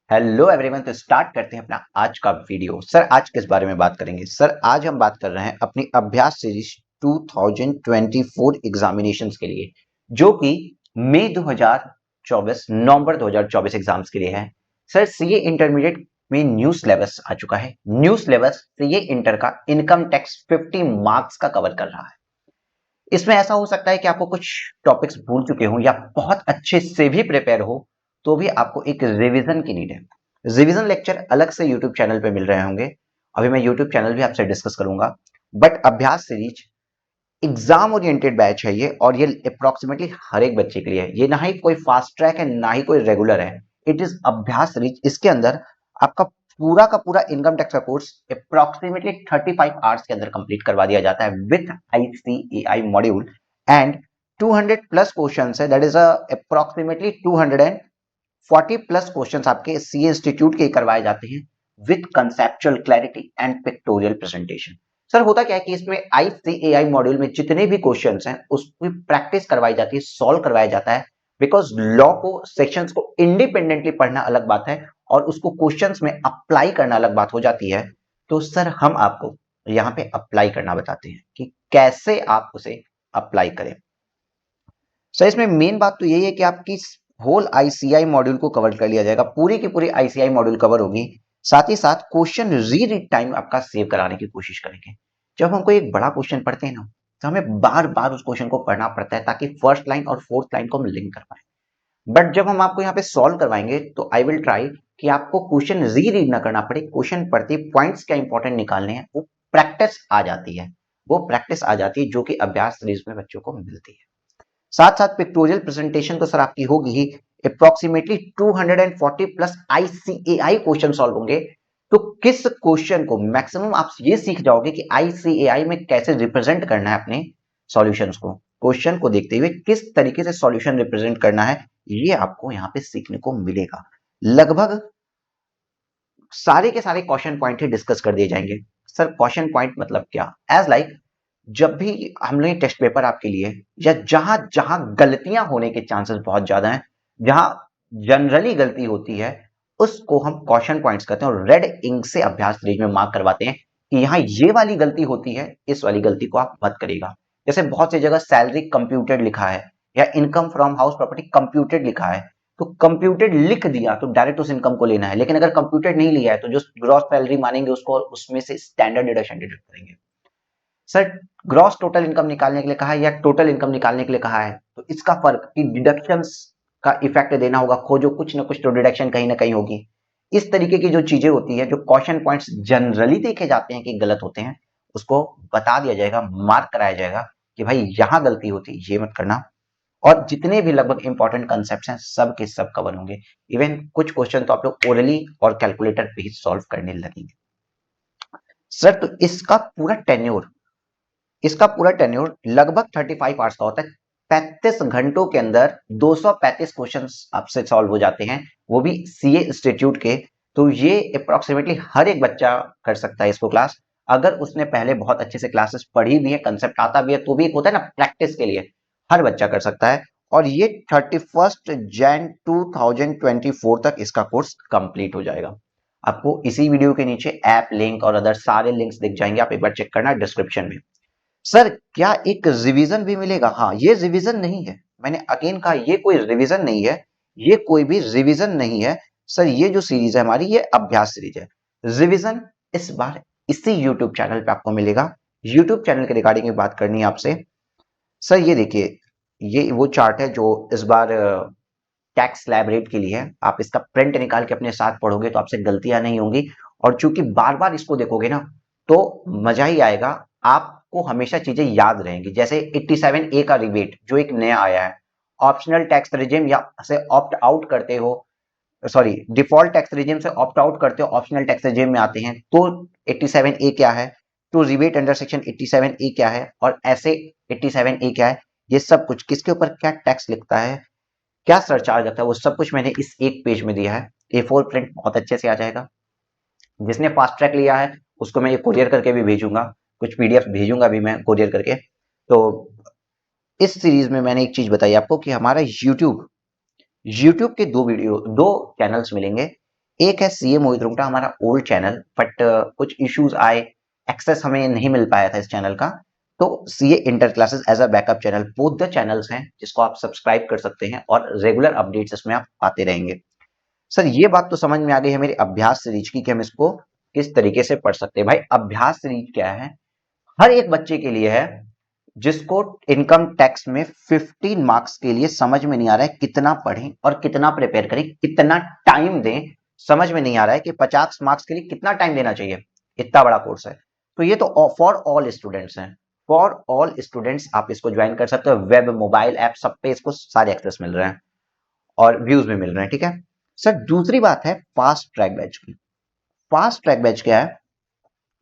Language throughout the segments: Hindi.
Hello everyone. तो स्टार्ट करते हैं अपना आज का वीडियो। सर आज किस बारे में बात करेंगे? सर आज हम बात कर रहे हैं अपनी अभ्यास सीरीज 2024 एग्जामिनेशंस के लिए, जो कि मई 2024 नवंबर 2024 एग्जाम्स के लिए है। सर सीए इंटरमीडिएट में न्यू सिलेबस आ चुका है। न्यू सिलेबस सीए इंटर का इनकम टैक्स 50 मार्क्स का कवर कर रहा है। इसमें ऐसा हो सकता है कि आपको कुछ टॉपिक्स भूल चुके हो या बहुत अच्छे से भी प्रिपेयर हो, तो भी आपको एक रिवीजन की नीड है। रिवीजन लेक्चर अलग से यूट्यूब चैनल पे मिल रहे होंगे। अभी मैं यूट्यूब चैनल भी आपसे डिस्कस करूंगा। बट अभ्यास सीरीज एग्जाम ओरिएंटेड बैच है ये, और ये अप्रोक्सीमेटली हर एक बच्चे के लिए है। ये ना ही कोई फास्ट ट्रैक है, ना ही कोई रेगुलर है। It is Abhyas series. इसके अंदर आपका पूरा का पूरा इनकम टैक्स का कोर्स अप्रोक्सीमेटली 35 आवर्स के अंदर कंप्लीट करवा दिया जाता है with ICAI module. And 200 plus question है, that is approximately 240 plus questions आपके सीए इंस्टीट्यूट के करवाए जाते हैं with conceptual clarity and pictorial presentation. Sir होता क्या है कि इसमें आईसीएआई मॉड्यूल में जितने भी क्वेश्चंस हैं उसकी प्रैक्टिस करवाई जाती है, सॉल्व करवाया जाता है। बिकॉज लॉ को सेक्शंस को इंडिपेंडेंटली पढ़ना अलग बात है और उसको क्वेश्चंस में अप्लाई करना अलग बात हो जाती है। तो सर हम आपको यहाँ पे अप्लाई करना बताते हैं कि कैसे आप उसे अप्लाई करें। सर इसमें मेन बात तो यही है कि आपकी होल आईसीआई मॉड्यूल को कवर कर लिया जाएगा। पूरी की पूरी आईसीआई मॉड्यूल कवर होगी। साथ ही साथ क्वेश्चन रीड टाइम आपका सेव कराने की कोशिश करेंगे। जब हम कोई एक बड़ा क्वेश्चन पढ़ते हैं ना, तो हमें बार बार उस क्वेश्चन को पढ़ना पड़ता है ताकि फर्स्ट लाइन और फोर्थ लाइन को हम लिंक कर पाए। बट जब हम आपको यहाँ पे सॉल्व करवाएंगे तो आई विल ट्राई कि आपको क्वेश्चन रीड ना करना पड़े। क्वेश्चन पढ़ते पॉइंट्स क्या इंपॉर्टेंट निकालने हैं, वो प्रैक्टिस आ जाती है। वो प्रैक्टिस आ जाती है जो कि अभ्यास सीरीज में बच्चों को मिलती है। साथ साथ पिक्टोरियल प्रेजेंटेशन तो सर आपकी होगी ही। Approximately 240 plus ICAI question solve होंगे। तो किस क्वेश्चन को मैक्सिमम आप ये सीख जाओगे कि आईसीएआई में कैसे रिप्रेजेंट करना है अपने सॉल्यूशंस को। क्वेश्चन को देखते हुए किस तरीके से सॉल्यूशन रिप्रेजेंट करना है, ये आपको यहाँ पे सीखने को मिलेगा। लगभग सारे के सारे क्वेश्चन पॉइंट ही डिस्कस कर दिए जाएंगे। सर क्वेश्चन पॉइंट मतलब क्या? एज लाइक जब भी हम लोग टेस्ट पेपर आपके लिए, या जहां जहां गलतियां होने के चांसेस बहुत ज्यादा हैं, जहां जनरली गलती होती है, उसको हम क्वेश्चन पॉइंट्स कहते हैं और रेड इंक से अभ्यास सीरीज में मार्क करवाते हैं कि यहाँ ये वाली गलती होती है, इस वाली गलती को आप मत करिएगा। जैसे बहुत सी जगह सैलरी कंप्यूटेड लिखा है या income from house property computed लिखा है, तो कंप्यूटेड लिख दिया तो डायरेक्ट उस इनकम को लेना है। लेकिन अगर कंप्यूटेड नहीं लिया है तो जो ग्रॉस सैलरी मानेंगे उसको, उसमें से स्टैंडर्ड डिडक्शन डिडक्ट करेंगे। सर ग्रॉस टोटल इनकम निकालने के लिए कहा है या टोटल इनकम निकालने के लिए कहा है, तो इसका फर्क कि डिडक्शंस का इफेक्ट देना होगा, खोजो कुछ ना कुछ तो डिडक्शन कहीं ना कहीं होगी। इस तरीके की जो चीजें होती है, जो क्वेश्चन पॉइंट्स जनरली देखे जाते हैं कि गलत होते हैं, उसको बता दिया जाएगा, मार्क कराया जाएगा कि भाई यहां गलती होती ये मत करना। और जितने भी लगभग इंपॉर्टेंट कंसेप्ट हैं सब के सब कवर होंगे। इवन कुछ क्वेश्चन तो आप लोग ओरली और कैलकुलेटर पे ही सॉल्व करने लगेंगे। सर तो इसका पूरा टेन्योर लगभग 35 आवर्स का होता है। 35 घंटों के अंदर 235 क्वेश्चंस आपसे सॉल्व हो जाते हैं, वो भी सीए इंस्टीट्यूट के। तो ये अप्रोक्सीमेटली हर एक बच्चा कर सकता है इसको क्लास, अगर उसने पहले बहुत अच्छे से क्लासेस पढ़ी भी है, कंसेप्ट आता भी है, तो भी एक होता है ना प्रैक्टिस के लिए, हर बच्चा कर सकता है। और ये 31 जैन 2024 तक इसका कोर्स कंप्लीट हो जाएगा। आपको इसी वीडियो के नीचे ऐप लिंक और अदर सारे लिंक्स दिख जाएंगे, आप एक बार चेक करना डिस्क्रिप्शन में। सर क्या एक रिवीजन भी मिलेगा? हाँ, ये रिवीजन नहीं है। मैंने अगेन कहा ये कोई रिवीजन नहीं है, ये कोई भी रिवीजन नहीं है। सर ये जो सीरीज है हमारी, ये अभ्यास सीरीज है। रिवीजन इस बार इसी यूट्यूब चैनल पे आपको मिलेगा। यूट्यूब चैनल के रिगार्डिंग बात करनी है आपसे। सर ये देखिए, ये वो चार्ट है जो इस बार टैक्स स्लैब रेट के लिए है। आप इसका प्रिंट निकाल के अपने साथ पढ़ोगे तो आपसे गलतियां नहीं होंगी। और चूंकि बार बार इसको देखोगे ना, तो मजा ही आएगा। आपको हमेशा चीजें याद रहेंगी। जैसे 87A का रिबेट जो एक नया आया है, ऑप्शनल टैक्स रिजिम या से ऑप्ट आउट करते हो, सॉरी डिफॉल्ट टैक्स रिजिम से ऑप्ट आउट करते हो, ऑप्शनल टैक्स रिजिम में आते हैं, तो 87A क्या है, तो रिबेट अंडर सेक्शन 87A क्या है, और ऐसे 87A क्या है, ये सब कुछ किसके ऊपर क्या टैक्स लिखता है, क्या सरचार्ज लगता है, वो सब कुछ मैंने इस एक पेज में दिया है। A4 प्रिंट बहुत अच्छे से आ जाएगा। जिसने फास्ट ट्रैक लिया है उसको मैं ये कुरियर करके भी भेजूंगा, कुछ पीडीएफ भेजूंगा भी मैं कुरियर करके। तो इस सीरीज में मैंने एक चीज बताई आपको कि हमारा यूट्यूब के दो चैनल्स मिलेंगे। एक है सीए मोहित रुंगटा, हमारा ओल्ड चैनल, बट कुछ इश्यूज आए, एक्सेस हमें नहीं मिल पाया था इस चैनल का, तो CA inter classes as a backup channel, both the channels हैं जिसको आप सब्सक्राइब कर सकते हैं और रेगुलर अपडेट्स इसमें आप पाते रहेंगे। सर ये बात तो समझ में आ गई है मेरी अभ्यास सीरीज की कि हम इसको किस तरीके से पढ़ सकते हैं। भाई अभ्यास सीरीज क्या है? हर एक बच्चे के लिए है जिसको इनकम टैक्स में 15 मार्क्स के लिए समझ में नहीं आ रहा है कितना पढ़ें और कितना प्रिपेयर करें, कितना टाइम दें, समझ में नहीं आ रहा है कि 50 मार्क्स के लिए कितना टाइम देना चाहिए, इतना बड़ा कोर्स है। तो ये तो फॉर ऑल स्टूडेंट्स हैं, फॉर ऑल स्टूडेंट्स आप इसको ज्वाइन कर सकते हो। वेब, मोबाइल ऐप, सब पे इसको सारे एक्सेस मिल रहे हैं और व्यूज भी मिल रहे हैं, ठीक है। सर दूसरी बात है फास्ट ट्रैक बैच की। फास्ट ट्रैक बैच क्या है?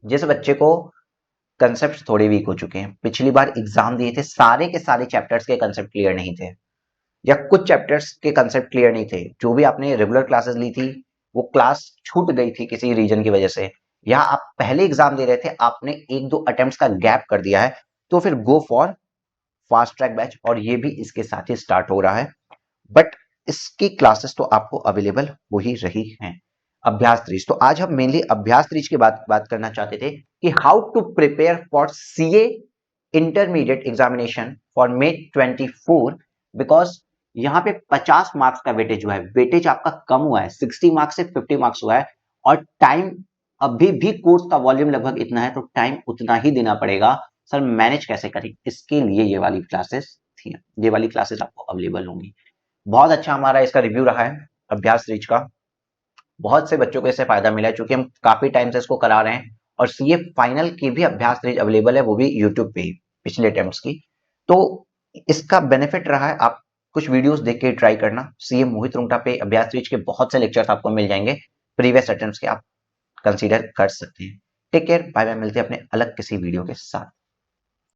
जिस बच्चे को कंसेप्ट थोड़े वीक हो चुके हैं, पिछली बार एग्जाम दिए थे, सारे के सारे चैप्टर्स के कंसेप्ट क्लियर नहीं थे, या कुछ चैप्टर्स के कंसेप्ट क्लियर नहीं थे, जो भी आपने रेगुलर क्लासेस ली थी वो क्लास छूट गई थी किसी रीजन की वजह से, या आप पहले एग्जाम दे रहे थे, आपने एक दो अटेम्प्ट्स का गैप कर दिया है, तो फिर go for fast track batch, और ये भी इसके साथ ही स्टार्ट हो रहा है। बट इसकी क्लासेस तो आपको अवेलेबल हो ही रही हैं। अभ्यास त्रिज, तो आज हम मेनली अभ्यास त्रिज की बात करना चाहते थे कि how to prepare for CA intermediate examination for May 24, because यहाँ पे 50 मार्क्स का वेटेज हुआ है, वेटेज आपका कम हुआ है, 60 मार्क्स से 50 मार्क्स हुआ है, और टाइम अभी भी कोर्स का वॉल्यूम लगभग इतना है, तो टाइम उतना ही देना पड़ेगा। सर मैनेज कैसे करें, इसके लिए ये वाली क्लासेस थी, ये वाली क्लासेस आपको अवेलेबल होंगी। बहुत अच्छा हमारा इसका रिव्यू रहा है अभ्यास सीरीज का, बहुत से बच्चों को इससे फायदा मिला है, चूंकि हम काफी टाइम से इसको करा रहे हैं, और सीए फाइनल की भी अभ्यास सीरीज अवेलेबल है, वो भी यूट्यूब पे ही, पिछले अटेम्प्ट्स की। तो इसका बेनिफिट रहा है, आप कुछ वीडियोस देख के ट्राई करना। सीए मोहित रुंगटा पे अभ्यास सीरीज के बहुत से लेक्चर्स आपको मिल जाएंगे, प्रीवियस अटेम्प्ट्स के, आप कंसीडर कर सकते हैं। टेक केयर, बाय बाय, मिलते हैं अपने अलग किसी वीडियो के साथ।